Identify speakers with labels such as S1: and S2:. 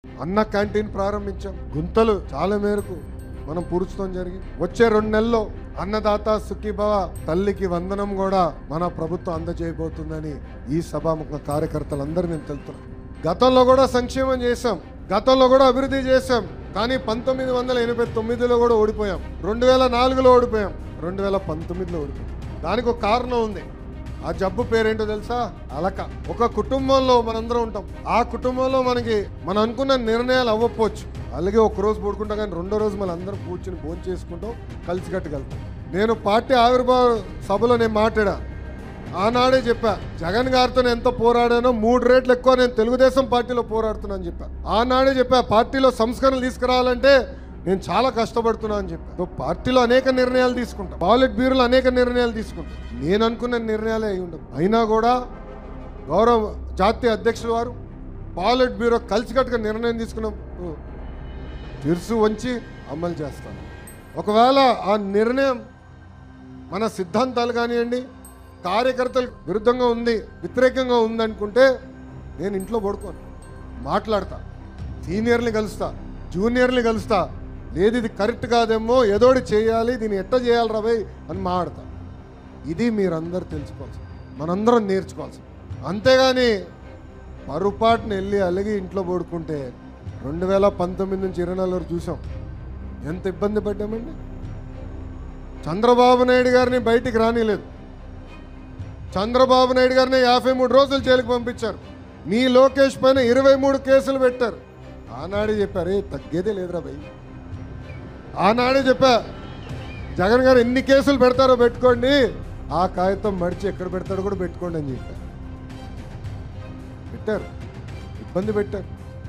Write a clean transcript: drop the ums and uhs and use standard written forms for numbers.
S1: అన్న క్యాంటీన్ ప్రారంభించాం. గుంతలు చాలా మేరకు మనం పూడ్చడం జరిగింది. వచ్చే 2 నెలల్లో అన్నదాత సుఖీభవ తల్లికి వందనం కూడా మన ప్రభుత్వం అందజేయబోతుందని ఈ సభాముఖ కార్యకర్తలందరూ నేను తెలుపుతున్నాను. గతంలో కూడా సంక్షేమం చేశాం, గతంలో కూడా అభివృద్ధి చేశాం. కానీ 1989లో కూడా ఓడిపోయాం, 2004లో ఓడిపోయాం, 2019లో ఓడిపోయాం. దానికి ఒక కారణం ఉంది. ఆ జబ్బు పేరేంటో తెలుసా? అలక. ఒక కుటుంబంలో మనందరం ఉంటాం. ఆ కుటుంబంలో మనం అనుకున్న నిర్ణయాలు అవ్వకపోవచ్చు. అలాగే ఒక రోజు పడుకుంటాం, కానీ 2వ రోజు మనం అందరం కూర్చుని భోజనం చేసుకుంటాం, కలిసికట్టుకెళ్తాం. నేను పార్టీ ఆవిర్భావ సభలో నేను మాట్లాడా. ఆనాడే చెప్పా, జగన్ గారితో నేను ఎంత పోరాడానో 3 రెట్లు ఎక్కువ నేను తెలుగుదేశం పార్టీలో పోరాడుతున్నాను చెప్పా. ఆనాడే చెప్పా, పార్టీలో సంస్కరణలు తీసుకురావాలంటే నేను చాలా కష్టపడుతున్నా అని చెప్పా. పార్టీలో అనేక నిర్ణయాలు తీసుకుంటా, పాలిట్ బ్యూరోలో అనేక నిర్ణయాలు తీసుకుంటా. నేను అనుకున్న నిర్ణయాలే అయి ఉండవు. అయినా కూడా గౌరవ జాతీయ అధ్యక్షుల వారు పాలిట్ బ్యూరో కలిసికట్టుగా నిర్ణయం తీసుకున్నప్పుడు తిరుసు వంచి అమలు చేస్తాను. ఒకవేళ ఆ నిర్ణయం మన సిద్ధాంతాలు కానివ్వండి, కార్యకర్తలకు విరుద్ధంగా ఉంది, వ్యతిరేకంగా ఉందనుకుంటే నేను ఇంట్లో పడుకోను, మాట్లాడతా, సీనియర్ని కలుస్తా, జూనియర్ని కలుస్తా. లేదు ఇది కరెక్ట్ కాదేమో, ఏదోటి చేయాలి, దీన్ని ఎట్ట చేయాలి రాబోయ్ అని మాట్లాడతా. ఇది మీరందరూ తెలుసుకోవాల్సి, మనందరం నేర్చుకోవాల్సి. అంతేగాని పొరపాటున వెళ్ళి అలాగే ఇంట్లో పడుకుంటే 2019 నుంచి 24 వరకు చూసాం ఎంత ఇబ్బంది పడ్డామండి. చంద్రబాబు నాయుడు గారిని బయటికి రానిలేదు. చంద్రబాబు నాయుడు గారిని 53 రోజులు జైలుకి పంపించారు. మీ లోకేష్ పైన 23 కేసులు పెట్టారు. ఆనాడే చెప్పారు, తగ్గేదే లేదురా భయ్. ఆనాడే చెప్పా, జగన్ గారు ఎన్ని కేసులు పెడతారో పెట్టుకోండి, ఆ కాగితం మడిచి ఎక్కడ పెడతాడో కూడా పెట్టుకోండి అని చెప్పారు. పెట్టారు, ఇబ్బంది పెట్టారు.